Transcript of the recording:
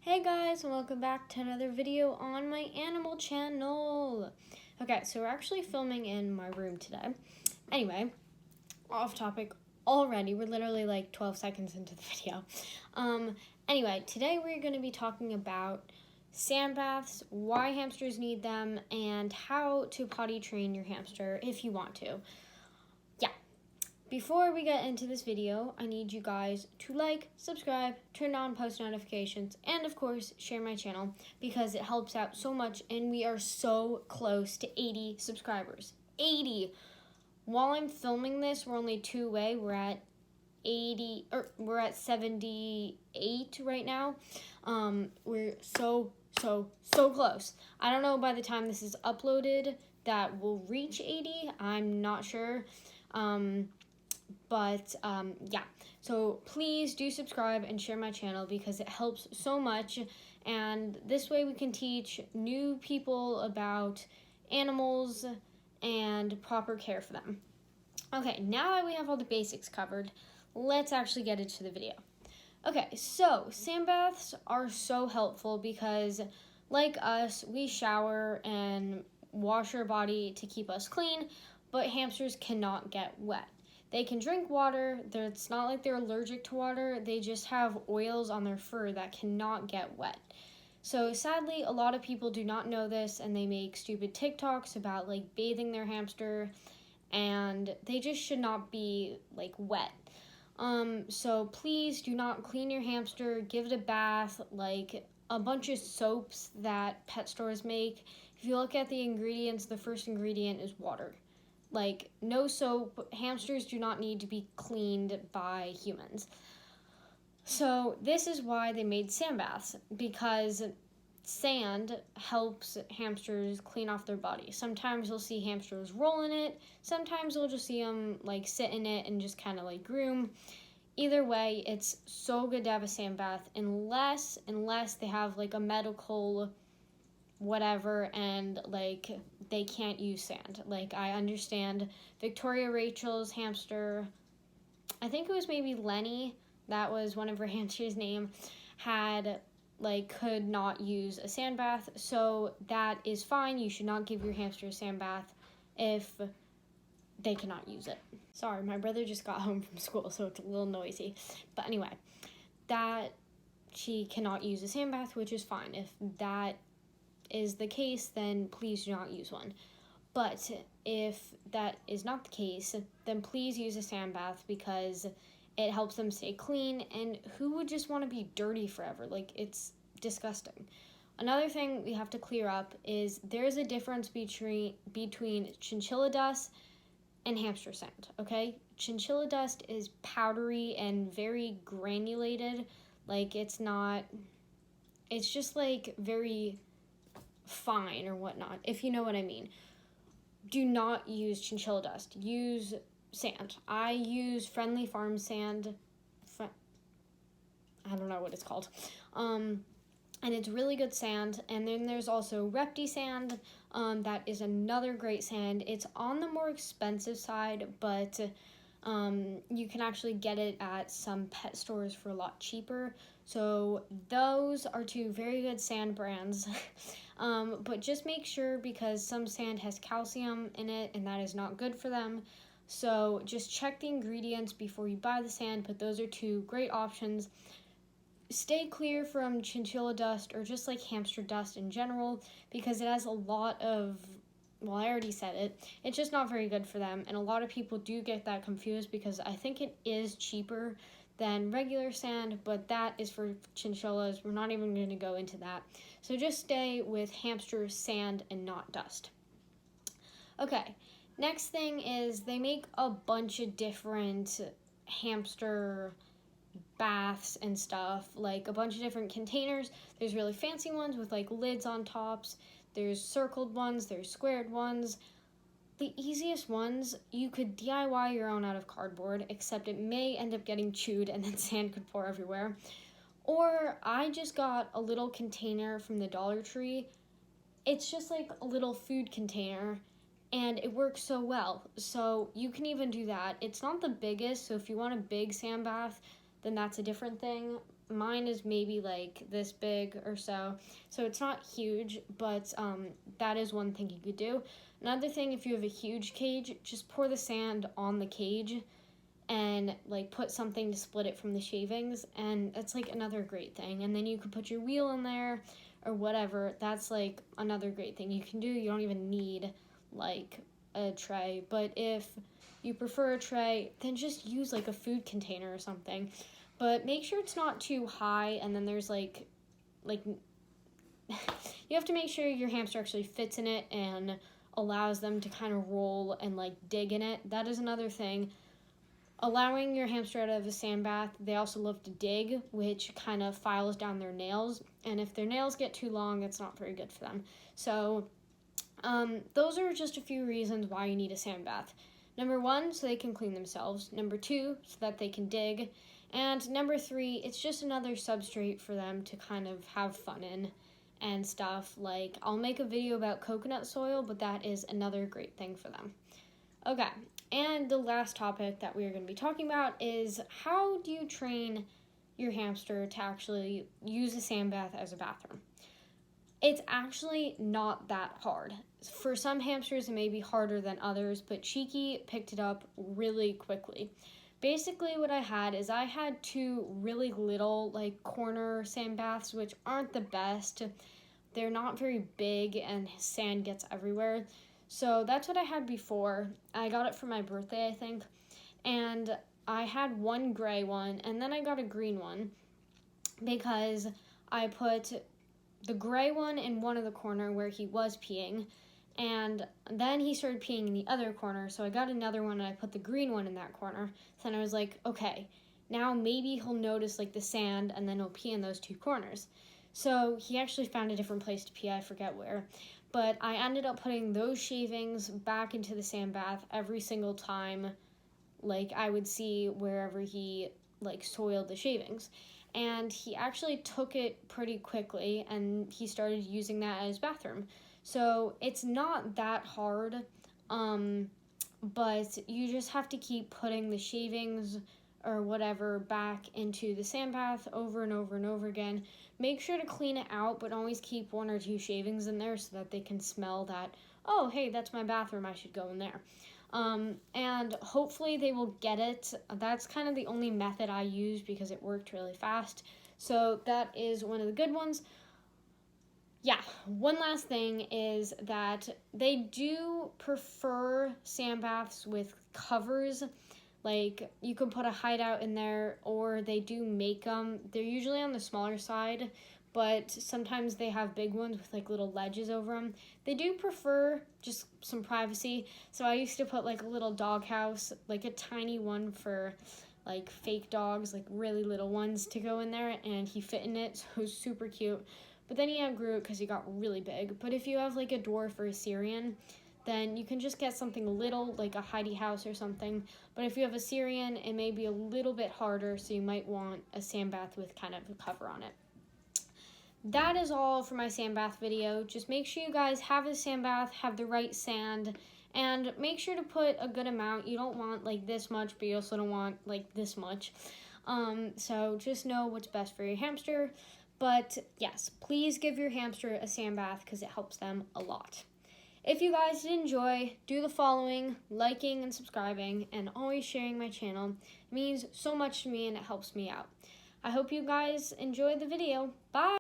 Hey guys, and welcome back to another video on my animal channel. Okay, so we're actually filming in my room today. Anyway, off topic already. We're literally like 12 seconds into the video. Anyway, today we're going to be talking about sand baths, why hamsters need them, and how to potty train your hamster if you want to. Before we get into this video, I need you guys to like, subscribe, turn on post notifications, and of course, share my channel because it helps out so much and we are so close to 80 subscribers. 80! While I'm filming this, we're only 2 away. We're at 78 right now. We're so close. I don't know by the time this is uploaded that we'll reach 80. I'm not sure. Yeah, so please do subscribe and share my channel because it helps so much, and this way we can teach new people about animals and proper care for them. Okay, now that we have all the basics covered, let's actually get into the video. Okay, so sand baths are so helpful because, like us, we shower and wash our body to keep us clean, but hamsters cannot get wet. They can drink water. It's not like they're allergic to water. They just have oils on their fur that cannot get wet. So sadly, a lot of people do not know this and they make stupid TikToks about like bathing their hamster, and they just should not be like wet. So please do not clean your hamster. Give it a bath, like a bunch of soaps that pet stores make. If you look at the ingredients, the first ingredient is water. Like, no soap. Hamsters do not need to be cleaned by humans. So this is why they made sand baths, because sand helps hamsters clean off their body. Sometimes you'll see hamsters roll in it. Sometimes you'll just see them like sit in it and just kind of like groom. Either way, it's so good to have a sand bath unless they have like a medical whatever and like they can't use sand. Like, I understand Victoria Rachel's hamster, I think it was maybe Lenny, that was one of her hamsters' name, could not use a sand bath, so that is fine. You should not give your hamster a sand bath if they cannot use it. Sorry, my brother just got home from school, so it's a little noisy. But anyway, that she cannot use a sand bath, which is fine. If that is the case, then please do not use one. But if that is not the case, then please use a sand bath because it helps them stay clean, and who would just want to be dirty forever? Like, it's disgusting. Another thing we have to clear up is there's a difference between chinchilla dust and hamster sand, okay? Chinchilla dust is powdery and very granulated. Like, it's just like very fine or whatnot, if you know what I mean. Do not use chinchilla dust. Use sand. I use Friendly Farm sand. I don't know what it's called. And it's really good sand. And then there's also Repti sand. That is another great sand. It's on the more expensive side, but you can actually get it at some pet stores for a lot cheaper. So those are two very good sand brands. But just make sure, because some sand has calcium in it and that is not good for them. So just check the ingredients before you buy the sand, but those are two great options. Stay clear from chinchilla dust or just like hamster dust in general, because it has a lot of, well, I already said it, it's just not very good for them, and a lot of people do get that confused because I think it is cheaper than regular sand, but that is for chinchillas. We're not even going to go into that. So just stay with hamster sand and not dust. Okay, next thing is they make a bunch of different hamster baths and stuff, like a bunch of different containers. There's really fancy ones with like lids on tops. There's circled ones, there's squared ones. The easiest ones, you could DIY your own out of cardboard, except it may end up getting chewed and then sand could pour everywhere. Or I just got a little container from the Dollar Tree. It's just like a little food container, and it works so well. So you can even do that. It's not the biggest, so if you want a big sand bath, then that's a different thing. mine is maybe like this big or so. So it's not huge, but that is one thing you could do. Another thing, if you have a huge cage, just pour the sand on the cage and like put something to split it from the shavings, and it's like another great thing. And then you could put your wheel in there or whatever. That's like another great thing you can do. You don't even need like a tray, but if you prefer a tray, then just use like a food container or something. But make sure it's not too high, and then there's like you have to make sure your hamster actually fits in it and allows them to kind of roll and like dig in it. That is another thing. Allowing your hamster out of a sand bath, they also love to dig, which kind of files down their nails. And if their nails get too long, it's not very good for them. So those are just a few reasons why you need a sand bath. Number 1, so they can clean themselves. Number 2, so that they can dig. And number 3, it's just another substrate for them to kind of have fun in and stuff. Like, I'll make a video about coconut soil, but that is another great thing for them. Okay, and the last topic that we are going to be talking about is how do you train your hamster to actually use a sand bath as a bathroom? It's actually not that hard. For some hamsters, it may be harder than others, but Cheeky picked it up really quickly. Basically, what I had 2 really little, like, corner sand baths, which aren't the best. They're not very big, and sand gets everywhere. So that's what I had before. I got it for my birthday, I think. And I had one gray one, and then I got a green one because I put the gray one in one of the corner where he was peeing, and then he started peeing in the other corner, so I got another one and I put the green one in that corner. So then I was like, okay, now maybe he'll notice like the sand and then he'll pee in those 2 corners. So he actually found a different place to pee, I forget where. But I ended up putting those shavings back into the sand bath every single time, like I would see wherever he like soiled the shavings. And he actually took it pretty quickly, and he started using that as bathroom. So it's not that hard, but you just have to keep putting the shavings or whatever back into the sand bath over and over and over again. Make sure to clean it out, but always keep 1 or 2 shavings in there so that they can smell that, oh, hey, that's my bathroom, I should go in there. And hopefully they will get it. That's kind of the only method I use because it worked really fast. So that is one of the good ones. Yeah, one last thing is that they do prefer sand baths with covers. Like, you can put a Hideout in there, or they do make them. They're usually on the smaller side, but sometimes they have big ones with like little ledges over them. They do prefer just some privacy, so I used to put like a little dog house, like a tiny one for like fake dogs, like really little ones to go in there, and he fit in it, so it was super cute. But then he outgrew it because he got really big. But if you have like a dwarf or a Syrian, then you can just get something little, like a Hideouts or something. But if you have a Syrian, it may be a little bit harder, so you might want a sand bath with kind of a cover on it. That is all for my sand bath video. Just make sure you guys have a sand bath, have the right sand, and make sure to put a good amount. You don't want like this much, but you also don't want like this much. So just know what's best for your hamster. But yes, please give your hamster a sand bath because it helps them a lot. If you guys did enjoy, do the following: liking and subscribing, and always sharing my channel. It means so much to me and it helps me out. I hope you guys enjoyed the video. Bye!